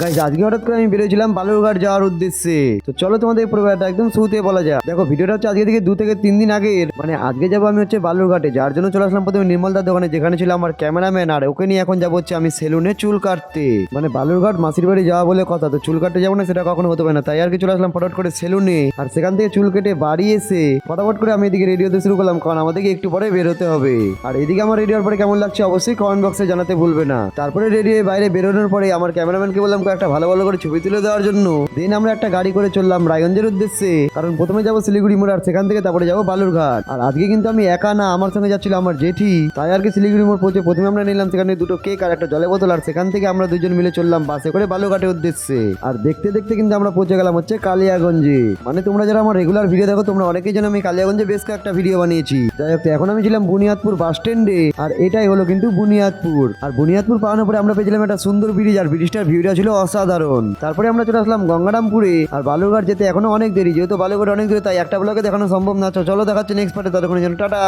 Guys আজকে হঠাৎ করে আমি বেরিয়েছিলাম বালুরঘাট যাওয়ার উদ্দেশ্যে। তো চলো তোমাদের পুরোটা একদম শুরুতে বলা যায়। দেখো ভিডিওটা হচ্ছে আজকে থেকে 2 থেকে 3 দিন আগের, মানে আজকে যাবো আমি হচ্ছে বালুরঘাটে, যার জন্য চলে আসলাম প্রথমে নির্মলদার দোকানে, যেখানে ছিল আমার ক্যামেরাম্যান, আর ওকে নিয়ে এখন যাবো হচ্ছে আমি সেলুনে চুল কাটতে। মানে বালুরঘাট মাসির বাড়ি যাওয়া বলে কথা, তো চুল কাটতে যাবো না সেটা কখনো হতে পারে না, তাই আর কি চলে আসলাম ফটাফট করে সেলুনে। আর সেখান থেকে চুল কেটে বাড়ি এসে ফটাফট করে আমি এদিকে রেডি হতে শুরু করলাম, কারণ আমাদেরকে একটু পরে বের হতে হবে। আর এদিকে আমার রেডি হওয়ার পরে কেমন লাগছে অবশ্যই কমেন্ট বক্সে জানাতে ভুলবে না। তারপরে রেডি হয়ে বাইরে বেরোনোর পরে আমার ক্যামেরাম্যানকে বললাম একটা ভালো ভালো করে ছবি তুলে দেওয়ার জন্য। দেন আমরা একটা গাড়ি করে চললাম রায়গঞ্জের উদ্দেশ্যে, কারণ প্রথমে যাবো শিলিগুড়ি মোড়, আর সেখান থেকে তারপরে যাবো বালুরঘাট। আর আজকে কিন্তু আমি একা না, আমার সঙ্গে যাচ্ছিল আমার জেঠি। তাই আর কি শিলিগুড়ি মোড় পৌঁছে প্রথমে আমরা নিলাম সেখানে 2টো কেক আর একটা জলের বোতল, আর সেখান থেকে আমরা দুজন মিলে চললাম বাসে করে বালুরঘাটের উদ্দেশ্যে। আর দেখতে দেখতে কিন্তু আমরা পৌঁছে গেলাম হচ্ছে কালিয়াগঞ্জে। মানে তোমরা যারা আমার রেগুলার ভিডিও দেখো তোমরা অনেকেই জানো আমি কালিয়াগঞ্জে বেশ কয়েকটা ভিডিও বানিয়েছি। যাই হোক, এখন আমি ছিলাম বুনিয়াদপুর বাস স্ট্যান্ডে, আর এটাই হলো কিন্তু বুনিয়াদপুর। আর বুনিয়াদপুর পাওয়ানোর পরে আমরা পেয়েছিলাম একটা সুন্দর ব্রিজ, আর ব্রিজটার ভিউটা ছিল অসাধারণ। তারপরে আমরা চলে আসলাম গঙ্গারামপুরে। আর বালুরঘাট যেতে এখনো অনেক দেরি, যেহেতু বালুরঘাট অনেক দূরে, তাই একটা ব্লগে দেখানো সম্ভব না। চলো দেখাচ্ছি নেক্সট পার্টে, ততক্ষণের জন্য টাটা।